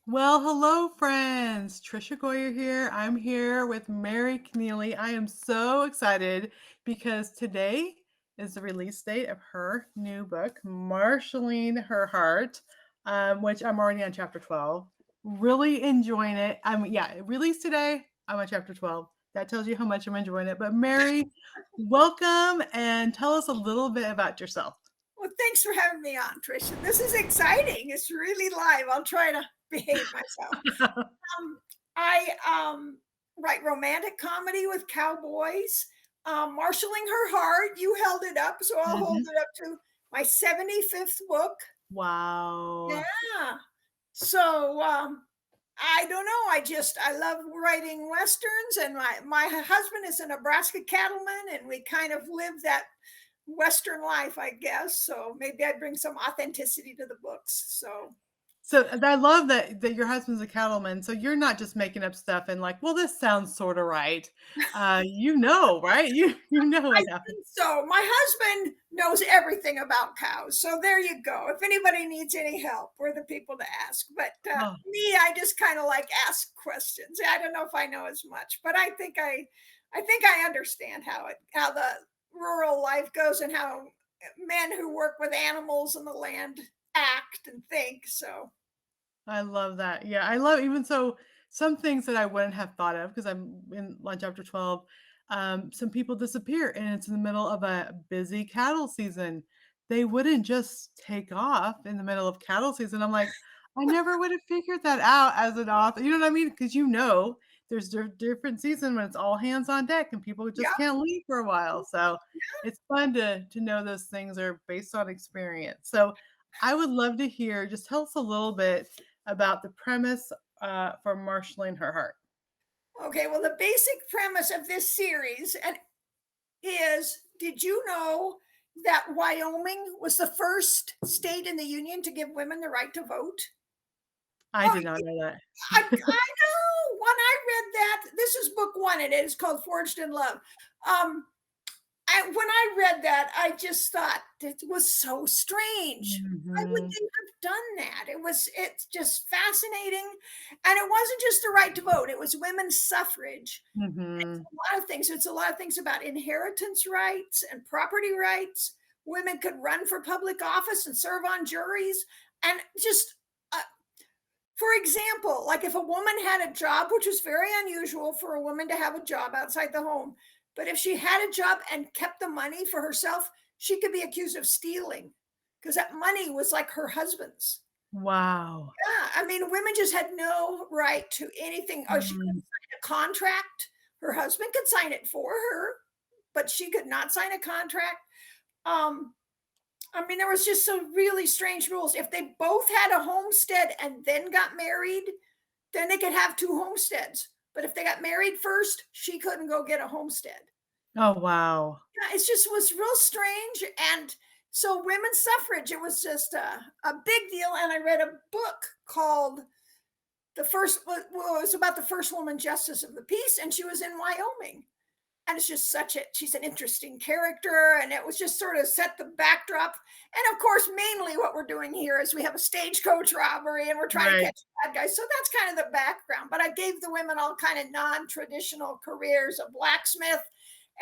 Well, hello, friends. Trisha Goyer here. I'm here with Mary Connealy. I am so excited because today is the release date of her new book, Marshalling Her Heart, which I'm already on chapter 12. Really enjoying it. Yeah, it released today. I'm on chapter 12. That tells you how much I'm enjoying it. But Mary, welcome and tell us a little bit about yourself. Well, thanks for having me on, Tricia. This is exciting. It's really live. I'll try to behave myself. Um, I write romantic comedy with cowboys. Marshalling Her Heart. You held it up, so I'll hold Mhm. it up to my 75th book. Wow. Yeah. So I don't know. I love writing westerns, and my husband is a Nebraska cattleman, and we kind of live that Western life, I guess. So maybe I bring some authenticity to the books. So So, I love that your husband's a cattleman, so you're not just making up stuff and like, "Well, this sounds sorta right." Right? You know I what happened. think so. My husband knows everything about cows. So there you go. If anybody needs any help, we're the people to ask. But Oh, me, I just kind of like ask questions. I don't know if I know as much, but I think I understand how the rural life goes and how men who work with animals and the land act and think. So I love that. Yeah, I love even so some things that I wouldn't have thought of because 'cause I'm in on chapter 12, some people disappear, and it's in the middle of a busy cattle season. They wouldn't just take off in the middle of cattle season. I'm like, I never would have figured that out as an author. You know what I mean? Because there's different season when it's all hands on deck and people just yeah. can't leave for a while. So it's fun to know those things are based on experience. So I would love to hear, just tell us a little bit about the premise for marshaling her heart. Okay, well, the basic premise of this series and is did you know that Wyoming was the first state in the union to give women the right to vote? I Oh, did not know that. I know. When I read that, this is book one. It is called Forged in Love. Um, when I read that, I just thought it was so strange. Why would Mhm, they have done that? It's just fascinating. And it wasn't just the right to vote, it was women's suffrage. It's mhm. a lot of things. It's a lot of things about inheritance rights and property rights. Women could run for public office and serve on juries. And just, for example, like if a woman had a job, which was very unusual for a woman to have a job outside the home, but if she had a job and kept the money for herself, she could be accused of stealing because that money was like her husband's. Wow. Yeah, I mean, women just had no right to anything. Oh, she couldn't Mm, sign a contract. Her husband could sign it for her, but she could not sign a contract. Um, I mean, there was just some really strange rules. If they both had a homestead and then got married, then they could have two homesteads. But if they got married first, she couldn't go get a homestead. oh, wow. Yeah, it just was real strange. And so women's suffrage, it was just a big deal. And I read a book called it was about the first woman justice of the peace, and she was in Wyoming. And it's just she's an interesting character, and it was just sort of set the backdrop. And of course, mainly what we're doing here is we have a stagecoach robbery and we're trying to Right. catch bad guys. So that's kind of the background. But I gave the women all kind of non-traditional careers, a blacksmith.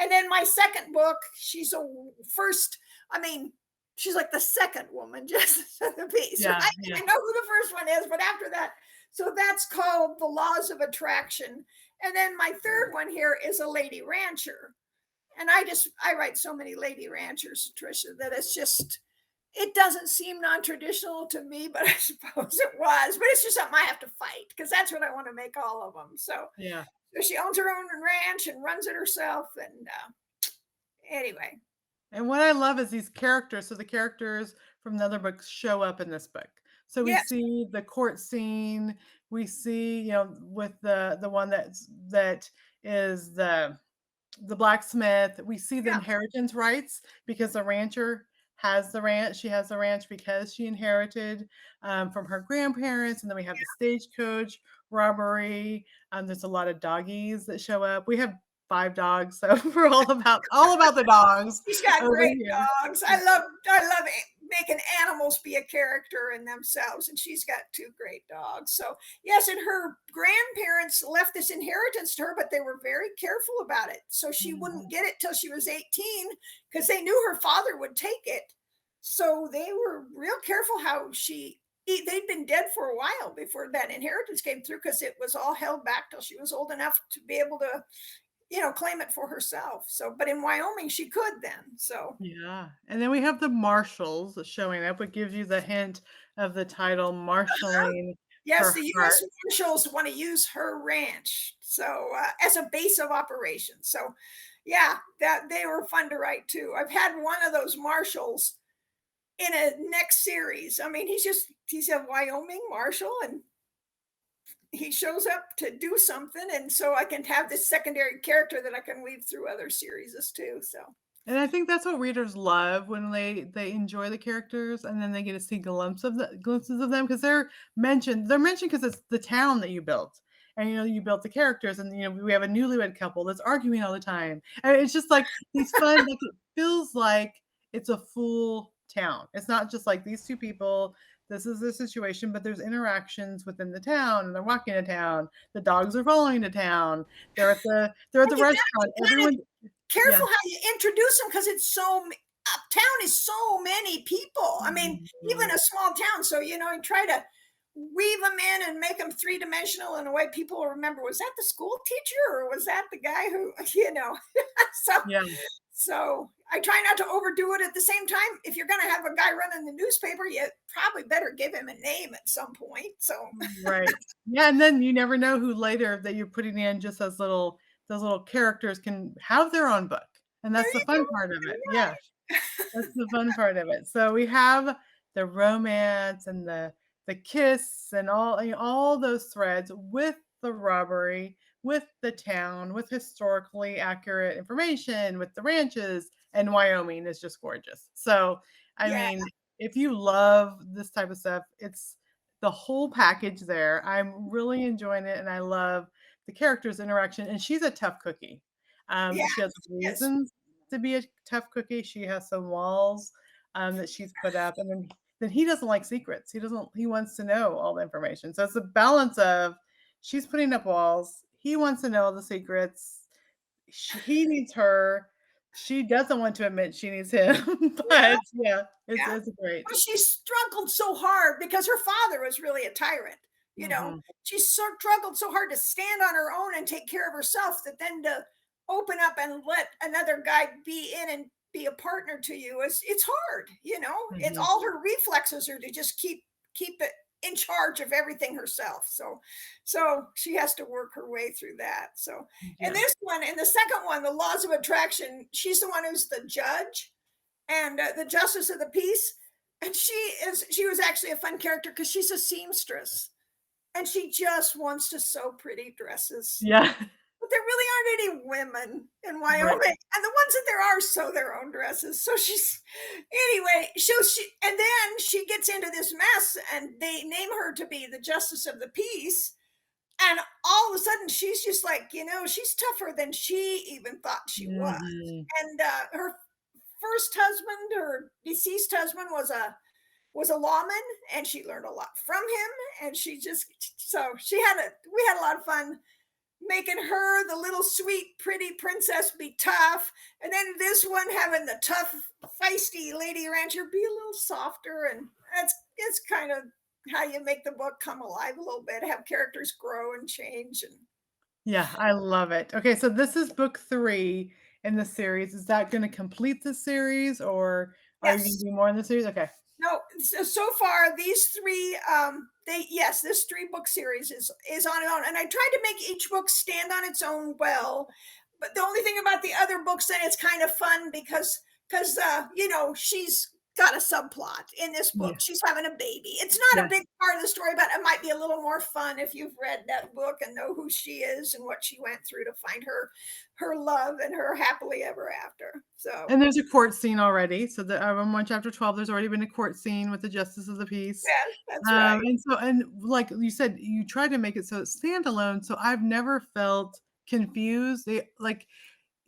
And then my second book, she's a first, I mean, she's like the second woman justice of the peace, Yeah, right? yeah. I know who the first one is, but after that, so that's called The Laws of Attraction. And then my third one here is a lady rancher. And I write so many lady ranchers, Tricia, that it doesn't seem non-traditional to me, but I suppose it was. But it's just something I have to fight because that's what I want to make all of them. Yeah. So she owns her own ranch and runs it herself. And anyway, And what I love is these characters. So the characters from the other books show up in this book. So we yes, see the court scene. We see, with the one that is the blacksmith. We see the yeah, inheritance rights because the rancher has the ranch. She has the ranch because she inherited from her grandparents. And then we have the stagecoach robbery. There's a lot of doggies that show up. We have 5 dogs, so we're all about the dogs she's got over great here. dogs. I love making animals be a character in themselves, and she's got two great dogs. So yes, and her grandparents left this inheritance to her, but they were very careful about it, so she wouldn't Mhm. get it till she was 18 because they knew her father would take it. So they were real careful how they'd been dead for a while before that inheritance came through because it was all held back till she was old enough to be able to, claim it for herself. So, but in Wyoming, she could then. So, Yeah, and then we have the marshals showing up, what gives you the hint of the title, marshaling yes, her the heart. U.S. Marshals want to use her ranch so as a base of operations. So, yeah, that they were fun to write too. I've had one of those marshals in a next series. I mean, he's a Wyoming marshal, and he shows up to do something, and so I can have this secondary character that I can weave through other series too. So, And I think that's what readers love when they enjoy the characters and then they get to see glimpses of them because they're mentioned because it's the town that you built. And you built the characters and we have a newlywed couple that's arguing all the time. And it's just like these fun, like it feels like it's a full town. It's not just like these two people, this is the situation, but there's interactions within the town and they're walking to town. The dogs are following to town. They're at the and you got to restaurant. be kind Everyone, of yeah. careful how you introduce them because town is so many people. I mean, even Mhm. a small town. So, you try to weave them in and make them three-dimensional in a way people will remember. Was that the school teacher or was that the guy who, so Yeah, so I try not to overdo it at the same time. If you're going to have a guy running the newspaper, you probably better give him a name at some point. So right. Yeah, and then you never know who later that you're putting in just as those little characters can have their own book, and there that's the you fun part of go. it. Yeah. That's the fun part of it. So we have the romance and the kiss and all those threads with the robbery, with the town, with historically accurate information, with the ranches, and Wyoming is just gorgeous. So, I Yeah, mean, if you love this type of stuff, it's the whole package there. I'm really enjoying it and I love the characters' interaction. And she's a tough cookie. yeah, She has yes, reasons to be a tough cookie. She has some walls, that she's put up, and then he doesn't like secrets. He wants to know all the information. So it's a balance of she's putting up walls, he wants to know all the secrets, he needs her, she doesn't want to admit she needs him, yeah, but yeah, yeah. it's great. Well, she struggled so hard because her father was really a tyrant. You know, Mhm, she struggled so hard to stand on her own and take care of herself that then to open up and let another guy be in and be a partner to you is it's hard. It's mhm. all her reflexes are to just keep it in charge of everything herself. So she has to work her way through that. So and Yeah. this one and the second one, the laws of attraction, she's the one who's the judge and the justice of the peace, and she was actually a fun character because she's a seamstress and she just wants to sew pretty dresses, Yeah. but there really aren't any women in Wyoming, Right. and the ones that there are sew their own dresses. So she's anyway. She and then she gets into this mess, and they name her to be the justice of the peace. And all of a sudden, she's just like, she's tougher than she even thought she was. Mhm. And her first husband, her deceased husband, was a lawman, and she learned a lot from him. And she just so she had a we had a lot of fun making her the little sweet pretty princess be tough, and then this one having the tough feisty lady rancher be a little softer, and it's kind of how you make the book come alive a little bit, have characters grow and change. And Yeah, I love it. Okay, so this is book 3 in the series. Is that gonna complete the series, or are you gonna yes. do more in the series? Okay. No, so far these three, this 3 book series is on its own, and I tried to make each book stand on its own well. But the only thing about the other books, then it's kind of fun because she's got a subplot in this book. Yeah, She's having a baby. It's not yeah. a big part of the story, but it might be a little more fun if you've read that book and know who she is and what she went through to find her love and her happily ever after. So And there's a court scene already, so I'm on chapter 12, there's already been a court scene with the justice of the peace. yes, that's right. And like you said, you tried to make it so it's standalone, so I've never felt confused. Like,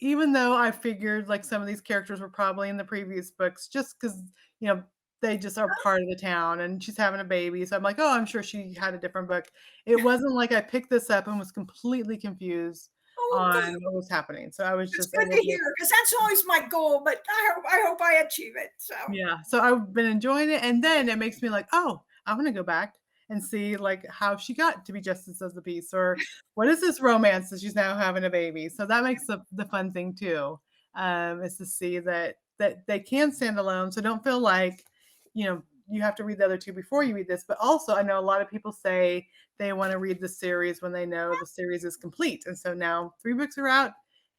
even though I figured, like, some of these characters were probably in the previous books just 'cause, you know, they just are part of the town, and she's having a baby, so I'm like, "Oh, I'm sure she had a different book." It wasn't like I picked this up and was completely confused Oh, on good. what was happening, so I was It's just good able to to. hear because that's always my goal, but I hope I achieve it. So Yeah, so I've been enjoying it, and then it makes me like, "Oh, I wanna go back and see, like, how she got to be Justice of the Peace, or what is this romance that she's now having a baby?" So that makes the fun thing too, is to see that they can stand alone, so don't feel like, you have to read the other 2 before you read this, but also I know a lot of people say they wanna read the series when they know the series is complete, and so now 3 books are out,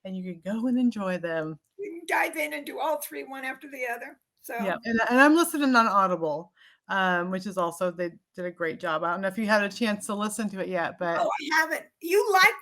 and you can go and enjoy them. you can dive in and do all three one after the other. Yeah, So and I'm listening on Audible, which is also they did a great job. I don't know if you had a chance to listen to it yet, but oh, I haven't. You like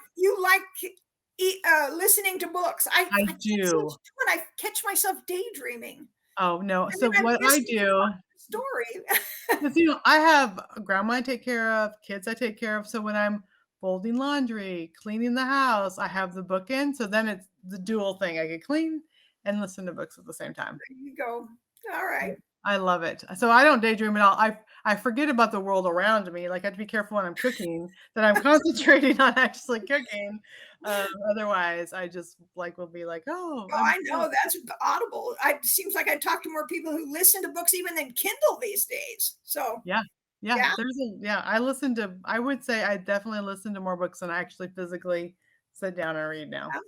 listening to books. I I can't seem to do. do it. I catch myself daydreaming, Oh, no. and then So I'm what I missing do the story. is, I have a grandma I take care of, kids I take care of, so when I'm folding laundry, cleaning the house, I have the book in, so then it's the dual thing. I can clean and listen to books at the same time. There you go. All right. I love it. So I don't daydream at all. I forget about the world around me. Like, I have to be careful when I'm cooking that I'm concentrating on actually cooking. Otherwise, I just, like, will be like, "Oh, Oh, I'm I good." know that's Audible. It seems like I talk to more people who listen to books even than Kindle these days. So Yeah. Yeah, yeah, I would say I definitely listen to more books than I actually physically sit down and read now. yeah,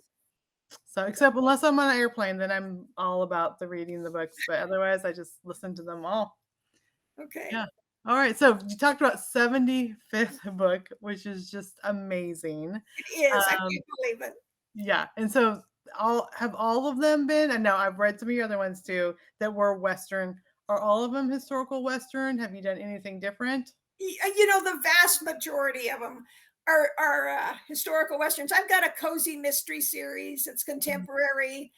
So, except unless I'm on an airplane, then I'm all about the reading the books, but otherwise, I just listen to them all. okay. Yeah. Alright, so you talked about 75th book, which is just amazing. It is. I Um, can't believe it. yeah, and so all of them been, and now I've read some of your other ones too that were Western. Are all of them historical Western? Have you done anything different? The vast majority of them are historical westerns. I've got a cozy mystery series. It's Mhm. contemporary.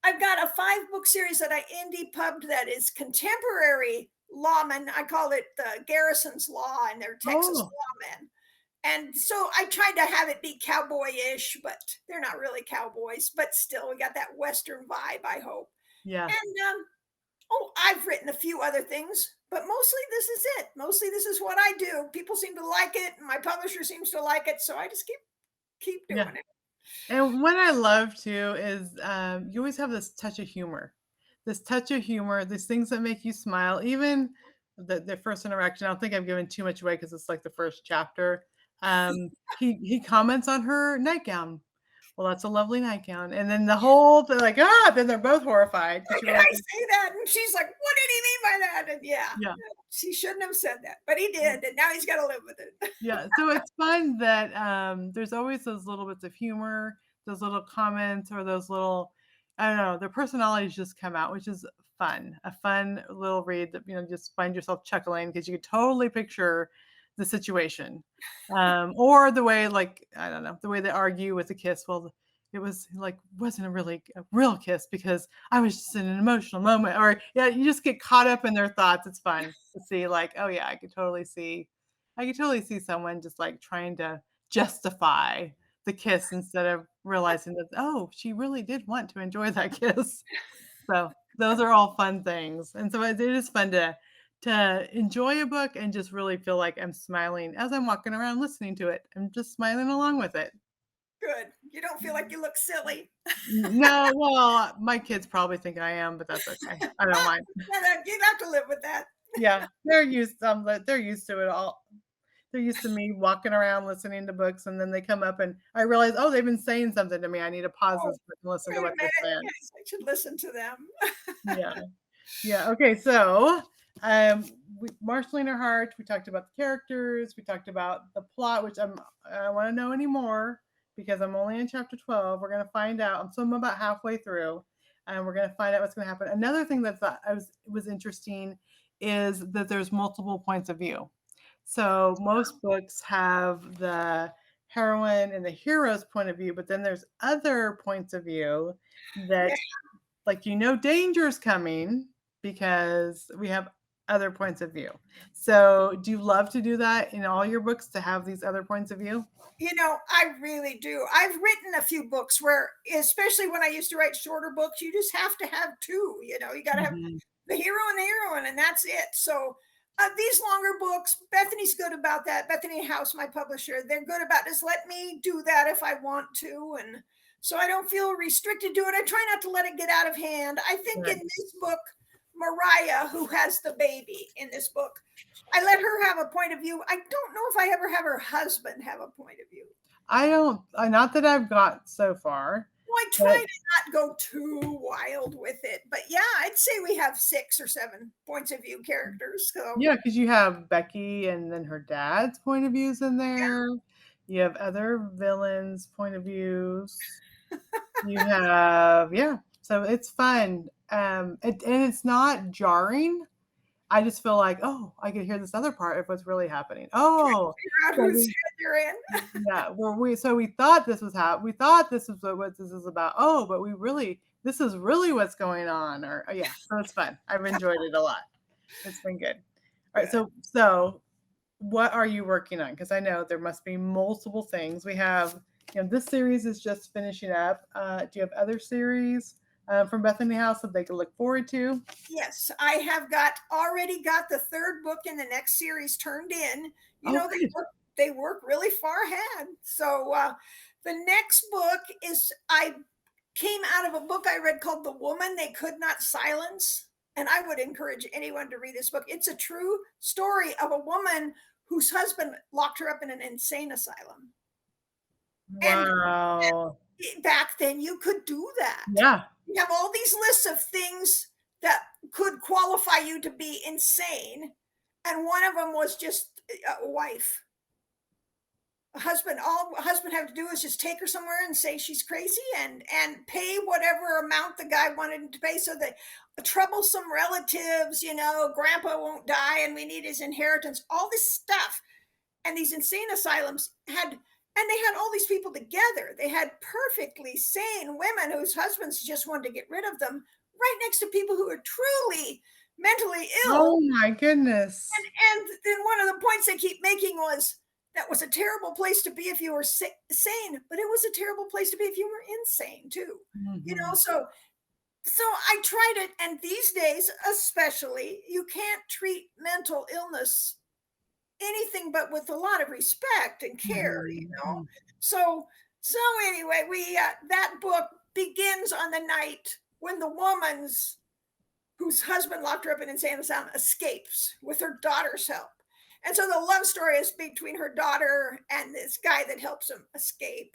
I've got a 5-book series that I indie pubbed that is contemporary lawmen. I call it the Garrison's Law, and they're Texas Oh, lawmen. And so I tried to have it be cowboy-ish, but they're not really cowboys. But still, we got that Western vibe, I hope. yeah. And oh, I've written a few other things, but mostly this is it. Mostly this is what I do. People seem to like it, and my publisher seems to like it, so I just keep Yeah. doing it. And what I love too is, you always have this touch of humor. This touch of humor, these things that make you smile, even the first interaction. I don't think I've given too much away because it's like the first chapter. He comments on her nightgown. Well, that's a lovely nightgown. And then the whole they're like, ah, then they're both horrified because Like, she can I realizes, say that? And she's like, what did he mean by that? And yeah, yeah. she shouldn't have said that, but he did, and now he's got to live with it. Yeah, so it's fun that, there's always those little bits of humor, those little comments, or those little, I don't know, their personalities just come out, which is fun. A fun little read that, just find yourself chuckling because you could totally picture the situation. Or the way, like, I don't know, the way they argue with the kiss. Well, it was like wasn't a really a real kiss because I was just in an emotional moment. Or yeah, you just get caught up in their thoughts. It's fun to see, like, oh yeah, I could totally see someone just, like, trying to justify the kiss instead of realizing that, oh, she really did want to enjoy that kiss. So, those are all fun things, and so it is fun to enjoy a book and just really feel like I'm smiling as I'm walking around listening to it. I'm just smiling along with it. Good. You don't feel like you look silly. No, well, my kids probably think I am, but that's okay. I don't mind. You have to live with that. Yeah, they're used to it all. They're used to me walking around listening to books, and then they come up and I realize, "Oh, they've been saying something to me. I need to pause Oh, this book and listen to wait a what they're minute. saying." Yes, I should listen to them. Yeah. Yeah, okay, so, um, Marshalling Her Heart, we talked about the characters, we talked about the plot, which I don't wanna know anymore because I'm only in chapter 12. We're gonna find out. So I'm about halfway through, and we're gonna find out what's gonna happen. Another thing that I was interesting is that there's multiple points of view. So most books have the heroine and the hero's point of view, but then there's other points of view Yeah. that, like, danger is coming because we have other points of view. So do you love to do that in all your books to have these other points of view? I really do. I've written a few books where, especially when I used to write shorter books, you just have to have two. You got to have Mhm. the hero and the heroine, and that's it. So these longer books, Bethany's good about that. Bethany House, my publisher, they're good about just let me do that if I want to, and so I don't feel restricted to it. I try not to let it get out of hand. I think in Right. this book, Mariah, who has the baby in this book, I let her have a point of view. I don't know if I ever have her husband have a point of view. I don't, not that I've got so far, Well, I but try to not go too wild with it, but yeah, I'd say we have 6 or 7 points of view characters. So yeah, because you have Becky and then her dad's point of views in there. You have other villains' point of views. You have, yeah, so it's fun. And it's not jarring. I just feel like, oh, I could hear this other part of what's really happening. Oh, figure out so whose we, head you're in. yeah, we thought this was we thought this was what this is about. Oh, but this is really what's going on. Or yeah, so it's fun. I've enjoyed it a lot. It's been good. All right, Good. so what are you working on? Because I know there must be multiple things. We have, this series is just finishing up. Do you have other series from Bethany House that they can look forward to? Yes, I have already got the 3rd book in the next series turned in. You Oh, know, good. they work really far ahead. So the next book is I came out of a book I read called The Woman They Could Not Silence. And I would encourage anyone to read this book. It's a true story of a woman whose husband locked her up in an insane asylum. And Wow. back then, you could do that. Yeah. You have all these lists of things that could qualify you to be insane. And one of them was just a wife. All a husband had to do is just take her somewhere and say she's crazy and pay whatever amount the guy wanted to pay, so that the troublesome relatives, grandpa won't die and we need his inheritance, all this stuff. And these insane asylums they had all these people together. They had perfectly sane women whose husbands just wanted to get rid of them, right next to people who are truly mentally ill. Oh my goodness. And then one of the points they keep making was that was a terrible place to be if you were sane, but it was a terrible place to be if you were insane too. Mhm. So I tried it, and these days, especially, you can't treat mental illness anything but with a lot of respect and care. Mhm. Mhm. So so anyway, we that book begins on the night when the woman's whose husband locked her up in insane asylum escapes with her daughter's help. And so the love story is between her daughter and this guy that helps him escape.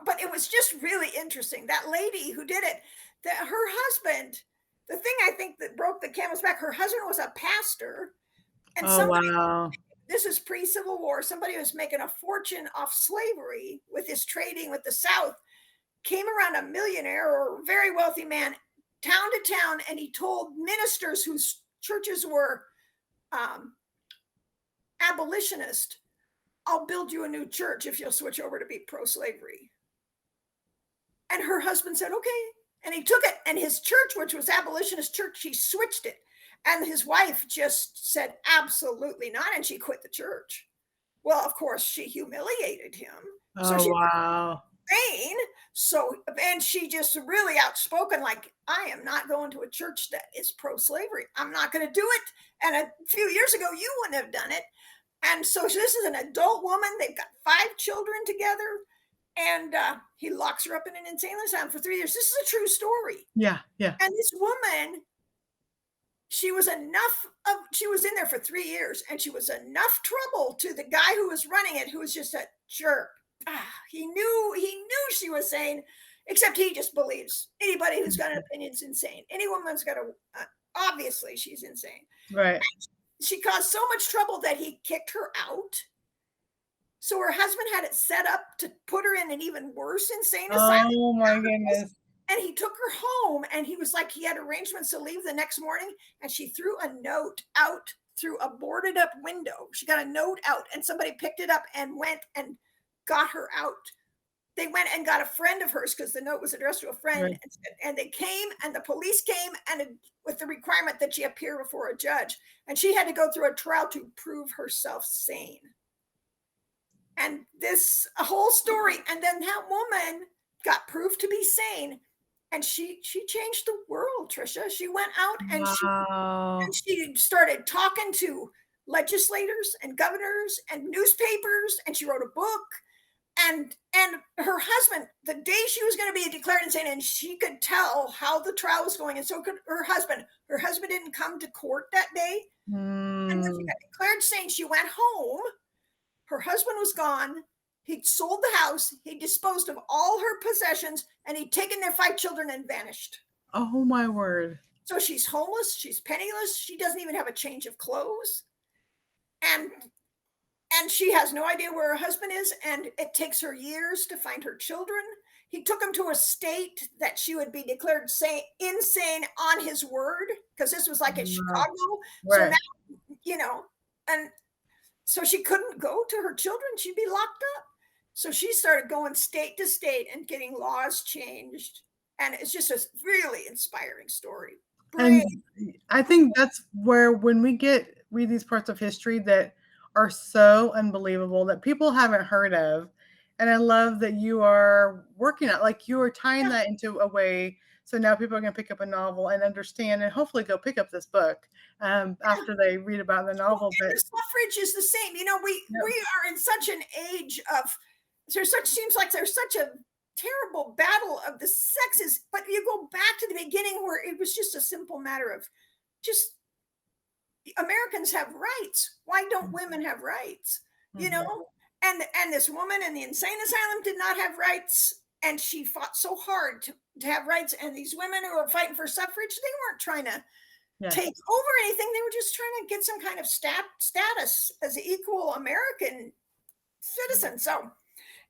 But it was just really interesting. That lady who did it, that her husband, the thing I think that broke the camel's back, her husband was a pastor, and Oh wow. this is pre-Civil War, somebody who was making a fortune off slavery with his trading with the South, came around a millionaire or a very wealthy man, town to town, and he told ministers whose churches were um, abolitionist, I'll build you a new church if you'll switch over to be pro-slavery. And her husband said, okay. And he took it, and his church, which was abolitionist church, he switched it. And his wife just said, absolutely not. And she quit the church. Well, of course, she humiliated him. So Oh she wow. Spain. And she just really outspoken, like, I am not going to a church that is pro-slavery. I'm not going to do it. And a few years ago, you wouldn't have done it. And so this is an adult woman. They've got 5 children together. And he locks her up in an insane asylum for 3 years. This is a true story. Yeah, yeah. And this woman, she was in there for 3 years, and she was enough trouble to the guy who was running it, who was just a jerk. He knew she was sane, except he just believes anybody who's got an opinion is insane. Any woman's got obviously she's insane. Right. She caused so much trouble that he kicked her out. So her husband had it set up to put her in an even worse insane asylum. Oh my goodness. And he took her home, and he was like, he had arrangements to leave the next morning, and she threw a note out through a boarded up window. She got a note out, and somebody picked it up and went and got her out. They went and got a friend of hers, because the note was addressed to a friend. Right. And they came, and the police came, and with the requirement that she appear before a judge. And she had to go through a trial to prove herself sane. And this a whole story. And then that woman got proved to be sane. and she changed the world, Trisha. She went out and Wow. she started talking to legislators and governors and newspapers, and she wrote a book. And her husband, the day she was going to be declared insane, and she could tell how the trial was going, and so could her husband. Her husband didn't come to court that day, and when she Mm. got declared insane, she went home. Her husband was gone. He'd sold the house. He disposed of all her possessions, and he'd taken their 5 children and vanished. Oh my word. So she's homeless. She's penniless. She doesn't even have a change of clothes, and she has no idea where her husband is, and it takes her years to find her children. He took them to a state that she would be declared insane on his word, because this was like in Wow. Chicago. So Right. now, and so she couldn't go to her children. She'd be locked up. So she started going state to state and getting laws changed. And it's just a really inspiring story. Brave. And I think that's where when we read these parts of history that are so unbelievable that people haven't heard of, and I love that you are working on like you are tying Yeah. that into a way so now people are going to pick up a novel and understand and hopefully go pick up this book after they read about the Well, novel. and But the suffrage is the same. yeah, We are in such an age of seems like there's such a terrible battle of the sexes, but you go back to the beginning where it was just a simple matter of just Americans have rights. Why don't women have rights? You mhm, know? And this woman in the insane asylum did not have rights, and she fought so hard to have rights. And these women who were fighting for suffrage, they weren't trying to take yes, over anything. They were just trying to get some kind of status as an equal American citizen. So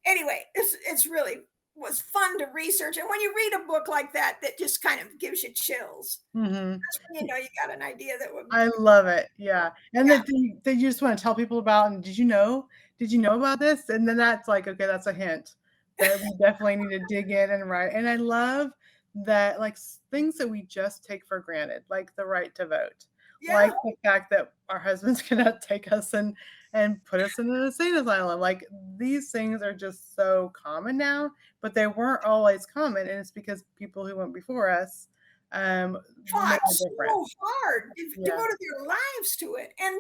anyway, it's really was fun to research. And when you read a book like that, that just kind of gives you chills. hmm. That's when you know you got an idea that would, I love it, yeah, and yeah, that you just wanna tell people about, and did you know about this? And then that's like, okay, that's a hint that we definitely need to dig in and write, and I love that, like, things that we just take for granted, like the right to vote, like yeah, the fact that our husbands cannot take us and put us in an insane asylum, like, these things are just so common now, but they weren't always common, and it's because people who went before us, made fought a difference. so hard. They've Yeah. devoted their lives to it. And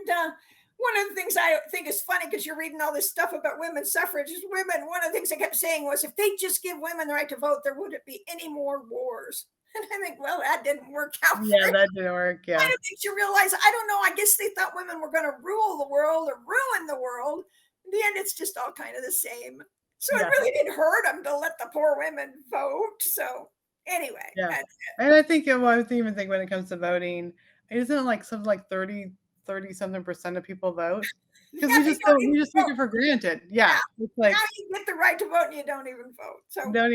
one of the things I think is funny, because you're reading all this stuff about women's suffrage, is women. One of the things they kept saying was, if they just give women the right to vote, there wouldn't be any more wars. And I think, well, that didn't work out Yeah, very. that didn't work, Kind yeah. of makes you realize, I don't know, I guess they thought women were going to rule the world or ruin the world. In the end, it's just all kind of the same. So it Yeah, really didn't hurt them to let the poor women vote. So anyway, yeah. that's And I think well, I even think when it comes to voting, isn't it like something like 30 something percent of people vote? it. Because Yeah, they don't we even just take vote. it for granted. Yeah, Yeah. it's Now like, you get the right to vote and you don't even vote. So, don't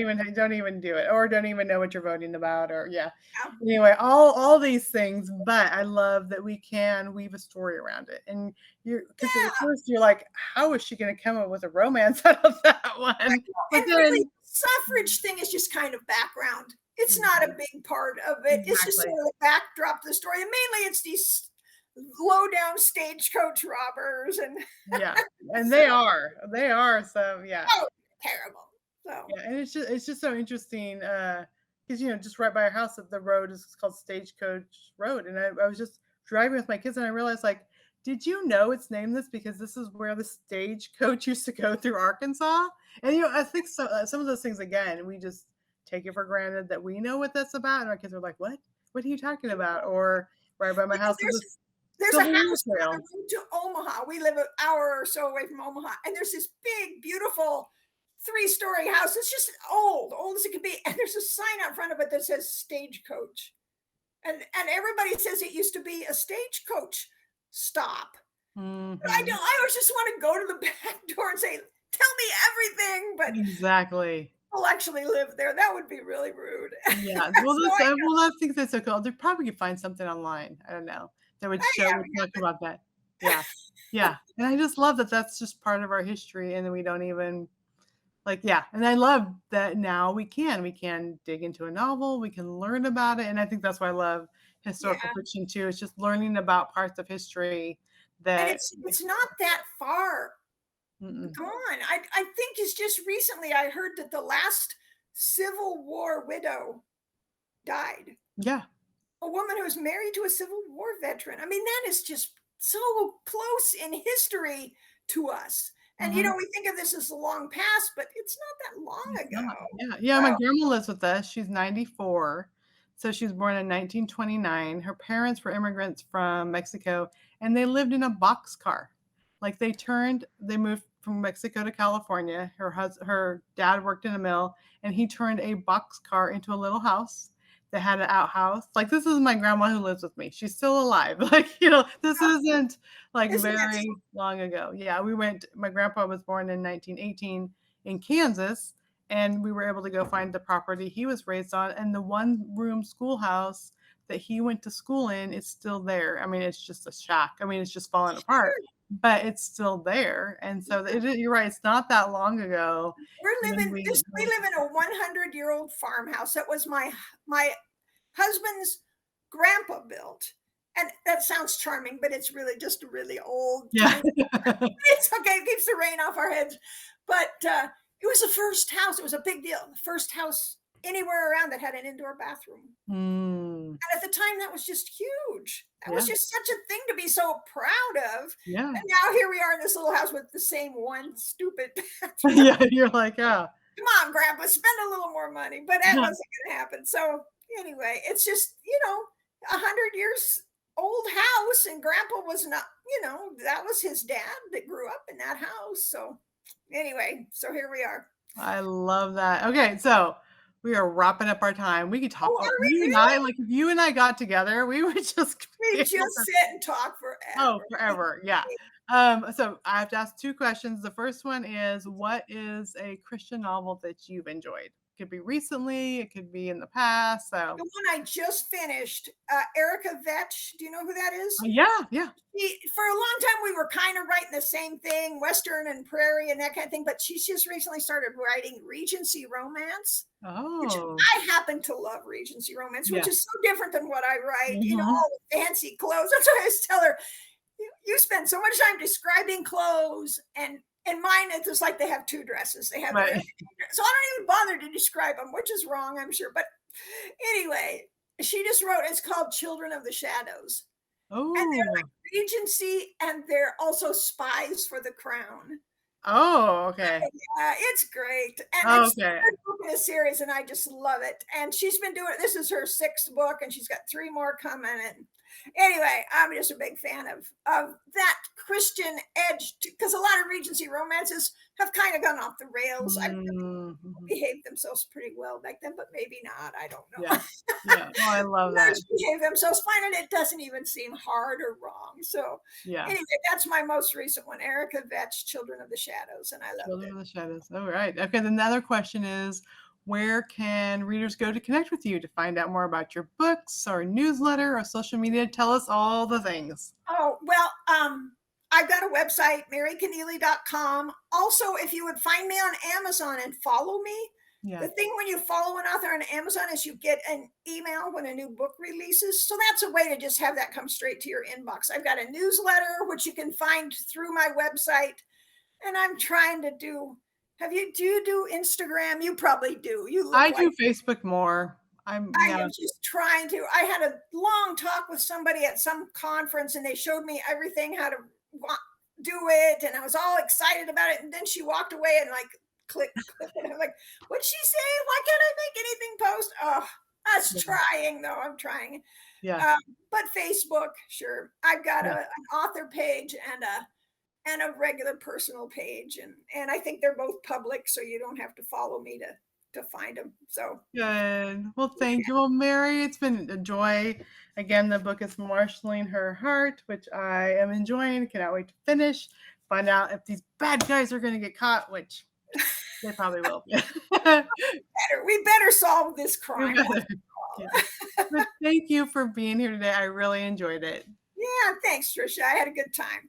even do it or don't even know what you're voting about or yeah. yeah. Anyway, all these things, but I love that we can weave a story around it. And you're because at Yeah. first you're like, how is she gonna come up with a romance out of that I one? know. But And really, then suffrage thing is just kind of background. It's not a Mhm, big part of it. It's just exactly. sort of the backdrop to the story. And mainly it's these low down stagecoach robbers. And Yeah, and so, they are, so yeah. oh, terrible. So, Yeah, and it's just so interesting, because just right by our house, the road is called Stagecoach Road, and I was just driving with my kids, and I realized, like, did you know it's named this because this is where the stagecoach used to go through Arkansas? And, I think some of those things, again, we just take it for granted that we know what that's about, and our kids are like, "What? What are you talking about?" Or right by my you know, house is this there's a Civil War house on the trail. road to Omaha. We live an hour or so away from Omaha, and there's this big, beautiful 3-story house. It's just old as it could be. And there's a sign out front of it that says stagecoach. And everybody says it used to be a stagecoach stop. But I Mhm. don't. I always just want to go to the back door and say, "Tell me everything," but Exactly. people actually live there. That would be really rude. Yeah, So I think that's so cool. They probably could find something online, I don't know, that yeah, would talk about that. Yeah, yeah, and I just love that that's just part of our history, and then we don't even like, yeah, and I love that now we can dig into a novel, we can learn about it, and I think that's why I love historical yeah. fiction too. It's just learning about parts of history And that it's not that far mm-mm. gone. I think it's just recently I heard that the last Civil War widow died. Yeah. A woman who was married to a Civil War veteran. I mean, that is just so close in history to us. And, Mhm. we think of this as a long past, but it's not that long It's not. ago. Yeah, yeah, my Wow. grandma lives with us, she's 94, so she was born in 1929. Her parents were immigrants from Mexico, and they lived in a boxcar. Like, they moved from Mexico to California. Her dad worked in a mill, and he turned a boxcar into a little house that had an outhouse. Like, this is my grandma who lives with me, she's still alive. Like, this isn't, like, Isn't that very long ago. Yeah, my grandpa was born in 1918 in Kansas, and we were able to go find the property he was raised on, and the one-room schoolhouse that he went to school in is still there. I mean, it's just a shack. I mean, it's just falling apart, sure? but it's still there, and so you're right, it's not that long ago when We live in a 100-year-old farmhouse that was my husband's grandpa built. And that sounds charming, but it's really just a really old, Yeah. tiny. It's okay. It keeps the rain off our heads. But it was the first house. It was a big deal. The first house anywhere around that had an indoor bathroom. Mm, And at the time, that was just huge. That was yeah, just such a thing to be so proud of. yeah. And now here we are in this little house with the same one stupid bathroom. Yeah, you're like, "Yeah." Come on, Grandpa, spend a little more money. But that wasn't going to happen. So anyway, it's just, 100 years old house, and Grandpa was not, that was his dad that grew up in that house. So anyway, so here we are. I love that. Okay, so we are wrapping up our time. We could talk Oh, all are we you and I, really? like, if you and I got together, we would just We be able just to sit and talk oh, forever. forever, yeah. So I have to ask 2 questions. The first one is, what is a Christian novel that you've enjoyed? Could be recently, it could be in the past, so The one I just finished, Erica Vetch. Do you know who that is? yeah, yeah. For a long time, we were kind of writing the same thing, Western and Prairie and that kind of thing. But she's just recently started writing Regency romance, which Oh, I happen to love Regency romance, which yeah. is so different than what I write, Mhm. all the fancy clothes. That's why I always tell her, you spend so much time describing clothes, and in mine, it's just like they have two dresses. They have their, Right. so I don't even bother to describe them, which is wrong, I'm sure. But anyway, she just wrote, it's called Children of the Shadows. And they're Oh. like Regency, and they're also spies for the crown. Oh, okay. Yeah, it's great. And it's the Okay. third book in a series, and I just love it. And she's been doing it. This is her sixth book, and she's got three more coming. And anyway, I'm just a big fan of that Christian edge, because a lot of Regency romances have kind of gone off the rails. I Mm, mhm. behaved themselves pretty well back then, but maybe not. I don't know. Yeah, yeah. Oh, I love that. Nerds behave themselves fine, and it doesn't even seem hard or wrong. So Yeah. anyway, that's my most recent one, Erica Vetch, Children of the Shadows, and I loved Children it. of the Shadows. All right. Okay, the another question is, where can readers go to connect with you to find out more about your books or newsletter or social media? Tell us all the things. Oh, well, I've got a website, maryconnealy.com. Also, if you would find me on Amazon and follow me, Yeah. the thing when you follow an author on Amazon is you get an email when a new book releases. So that's a way to just have that come straight to your inbox. I've got a newsletter, which you can find through my website. And I'm trying to do you do Instagram? You probably do. You look I like do Facebook more. I Yeah. am just trying to. I had a long talk with somebody at some conference, and they showed me everything, how to do it. And I was all excited about it. And then she walked away and like, click, click. And I'm like, what'd she say? Why can't I make anything post? Oh, I was Yeah. trying though. I'm trying. Yeah. Um, but Facebook, sure. I've got Yeah. an author page and a regular personal page, and I think they're both public, so you don't have to follow me to find them. So Good. Well, thank you. Well, Mary, it's been a joy. Again, the book is Marshalling Her Heart, which I am enjoying. Cannot wait to finish. Find out if these bad guys are going to get caught, which they probably will. we better solve this We crime once better. and Yeah. for all. But thank you for being here today. I really enjoyed it. Yeah, thanks, Trisha. I had a good time.